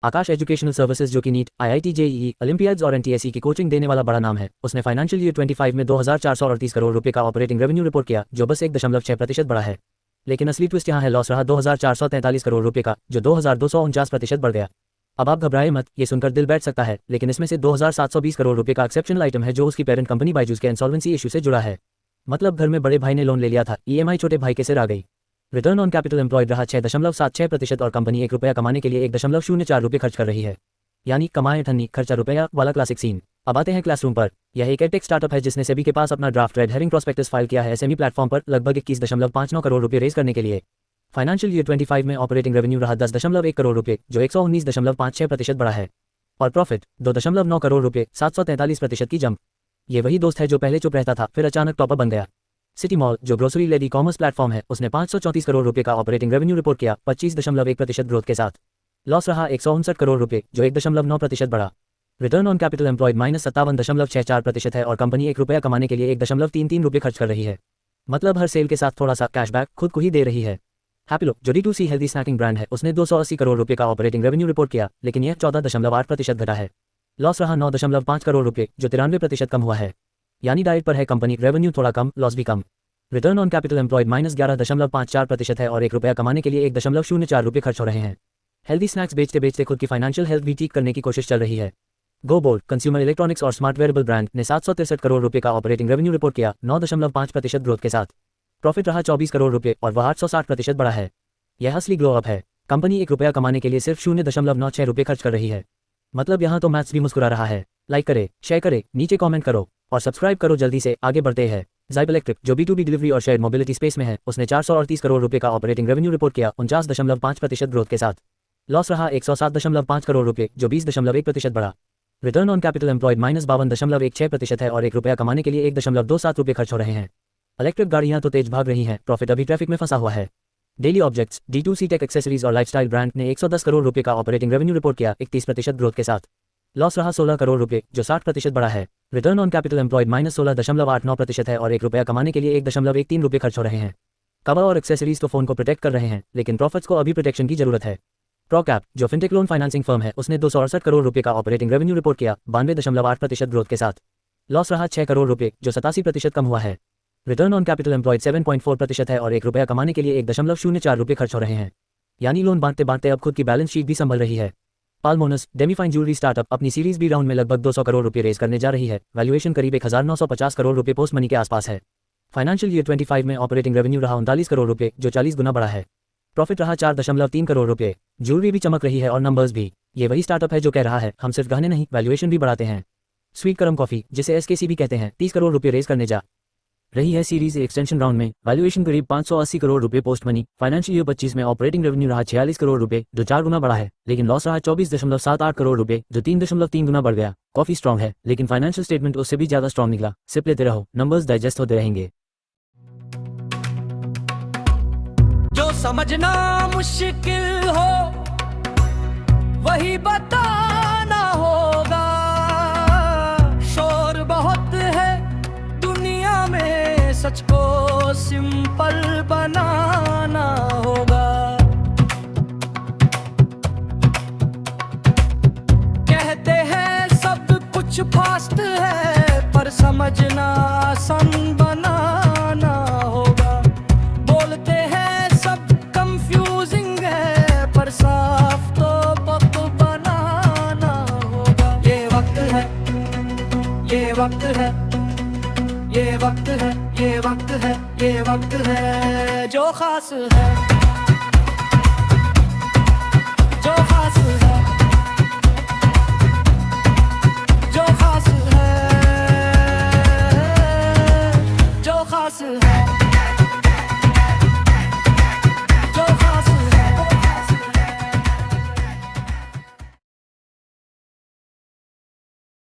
आकाश educational services, जो कि NEET, IIT JEE, Olympiads और NTSE की कोचिंग देने वाला बड़ा नाम है, उसने फाइनेंशियल ईयर 25 में 2438 करोड़ रुपए का ऑपरेटिंग रेवेन्यू रिपोर्ट किया, जो बस 1.6% बढ़ा है। लेकिन असली ट्विस्ट यहाँ है, लॉस रहा 2443 करोड़ रुपए का, जो 2249% बढ़ गया। अब आप घबराए मत, ये सुनकर दिल बैठ सकता है, लेकिन इसमें से 2720 करोड़ रुपए का एक्सेप्शनल आइटम है, जो उसकी पेरेंट कंपनी बायजूस के इंसॉल्वेंसी इशू से जुड़ा है। मतलब घर में बड़े भाई ने लोन ले लिया था, EMI छोटे भाई के सिर आ गई। रिटर्न ऑन कैपिटल एम्प्लॉयड रहा 6.76% और कंपनी ₹1 कमाने के लिए 1.04 रुपये खर्च कर रही है। यानी कमाए ठन्नी, खर्चा रुपया वाला क्लासिक सीन। अब आते हैं क्लासरूम पर। यह एक एडटेक स्टार्टअप है जिसने सेबी के पास अपना draft red herring prospectus file किया है SME प्लेटफॉर्म पर लगभग 21.59 करोड़ रुपये रेज करने के लिए। फाइनेंशियल ईयर 25 में ऑपरेटिंग रेवेन्यू रहा 10.1 करोड़ रुपये, जो 119.56% बढ़ा है, और प्रॉफिट 2.9 करोड़ रुपये, 743% की जंप। ये वही दोस्त है जो पहले चुप रहता था, फिर अचानक टॉपर बन गया। सिटी मॉल, जो grocery led e commerce platform है, उसने 534 करोड़ रुपए का ऑपरेटिंग रेवेन्यू रिपोर्ट किया, 25.1% ग्रोथ के साथ। लॉस रहा 159 करोड़ रुपए, जो 1.9% बढ़ा। रिटर्न ऑन कैपिटल एम्प्लॉयड -57.64% है और कंपनी ₹1 कमाने के लिए 1.33 रुपये खर्च कर रही है। मतलब हर सेल के साथ थोड़ा सा कैशबैक खुद को ही दे रही है। हैप्पीलो, जो D2C हेल्दी स्नैकिंग ब्रांड है, उसने 280 करोड़ रुपए का ऑपरेटिंग रेवेन्यू रिपोर्ट किया, लेकिन यह 14.8% घटा है। लॉस रहा 9.5 करोड़ रुपए, जो 93% कम हुआ है। यानी डाइट पर है कंपनी, रेवेन्यू थोड़ा कम, लॉस भी कम। रिटर्न ऑन कैपिटल एम्प्लॉयड -11.54% है और ₹1 कमाने के लिए 1.04 रुपये खर्च हो रहे हैं। हेल्दी स्नैक्स बेचते बेचते खुद की फाइनेंशियल हेल्थ भी ठीक करने की कोशिश चल रही है। गो बोल्ड, कंज्यूमर इलेक्ट्रॉनिक्स और स्मार्ट वेयरेबल ब्रांड ने 763 करोड़ रुपए का ऑपरेटिंग रेवेन्यू रिपोर्ट किया, 9.5% ग्रोथ के साथ। प्रॉफिट रहा 24 करोड़ रुपए और वह 860% बढ़ा है। यह असली ग्लो अप है। कंपनी ₹1 कमाने के लिए सिर्फ 0.96 रुपये खर्च कर रही है। मतलब यहाँ तो मैथ्स भी मुस्कुरा रहा है। लाइक करे, शेयर करे, नीचे कमेंट करो और सब्सक्राइब करो। जल्दी से आगे बढ़ते हैं। ज़ाइप इलेक्ट्रिक, जो B2B डिलीवरी और शेयर्ड मोबिलिटी स्पेस में है, उसने 438 करोड़ रुपए का ऑपरेटिंग रेवेन्यू रिपोर्ट किया, 49.5% ग्रोथ के साथ। लॉस रहा 107.5 करोड़ रुपए, जो 20.1% बढ़ा। रिटर्न ऑन कैपिटल एम्प्लॉयड -52.16% है और ₹1 कमाने के लिए 1.27 रुपये खर्च हो रहे हैं। इलेक्ट्रिक गाड़ियां तो तेज भाग रही हैं, प्रॉफिट अभी ट्रैफिक में फंसा हुआ है। Daily Objects, D2C tech accessories और लाइफस्टाइल ब्रांड ने 110 करोड़ रुपए का ऑपरेटिंग रेवेन्यू रिपोर्ट किया, 31% ग्रोथ के साथ। लॉस रहा 16 करोड़ रुपए, जो 60% बढ़ा है। रिटर्न ऑन कैपिटल एम्प्लॉयड -16.89% है और ₹1 कमाने के लिए 1.13 रुपये खर्च हो रहे हैं। कवर और एक्सेसरीज तो फोन को प्रोटेक्ट कर रहे हैं, लेकिन प्रॉफिट्स को अभी प्रोटेक्शन की जरूरत है। प्रोकैप, जो फिनटेक लोन फाइनेंसिंग फर्म है, उसने 268 करोड़ रुपए का ऑपरेटिंग रेवेन्यू रिपोर्ट किया, 92.8% ग्रोथ के साथ। लॉस रहा 6 करोड़ रुपए, जो 87% कम हुआ है। रिटर्न ऑन कैपिटल एम्प्लॉयड 7.4% है और ₹1 कमाने के लिए 1.04 रुपये खर्च हो रहे हैं। यानी लोन बांटते बांटते अब खुद की बैलेंस शीट भी संभल रही है। पाल्मोनस, डेमीफाइन ज्वेलरी स्टार्टअप, अपनी सीरीज बी राउंड में लगभग 200 करोड़ रुपए रेज करने जा रही है। वैल्यूएशन करीब 1950 करोड़ रुपए पोस्ट मनी के आसपास है। फाइनेंशियल ईयर 25 में ऑपरेटिंग रेवेन्यू रहा 39 करोड़ रुपए, जो 40 गुना बढ़ा है। प्रॉफिट रहा 4.3 करोड़ रुपए। ज्वेलरी भी चमक रही है और नंबर्स भी। ये वही स्टार्टअप है जो कह रहा है, हम सिर्फ गहने नहीं, वैल्यूएशन भी बढ़ाते हैं। स्वीट करम कॉफी, जिसे SKC भी कहते हैं, 30 करोड़ रुपए रेज करने जा रही है सीरीज ए एक्सटेंशन राउंड में। वैल्यूएशन करीब 580 करोड़ रुपए पोस्ट मनी। फाइनेंशियल ईयर 25 में ऑपरेटिंग रेवेन्यू रहा 46 करोड़ रुपए, जो 4 गुना बढ़ा है, लेकिन लॉस रहा 24.78 करोड़ रुपए, जो 3.3 गुना बढ़ गया। कॉफी स्ट्रॉन्ग है, लेकिन फाइनेंशियल स्टेटमेंट उससे भी ज्यादा स्ट्रॉन्ग निकला। सिप लेते रहो, नंबर्स डाइजेस्ट होते रहेंगे। जो समझना मुश्किल हो वही बताना होगा। शोर बहुत है दुनिया में, सच को सिंपल बनाना होगा। कहते हैं सब कुछ फास्ट है, पर समझना आसान बनाना होगा। बोलते हैं सब कंफ्यूजिंग है, पर साफ तो पक बनाना होगा। ये वक्त है, ये वक्त है, ये वक्त है, ये वक्त है, ये वक्त है जो खास है, जो खास है।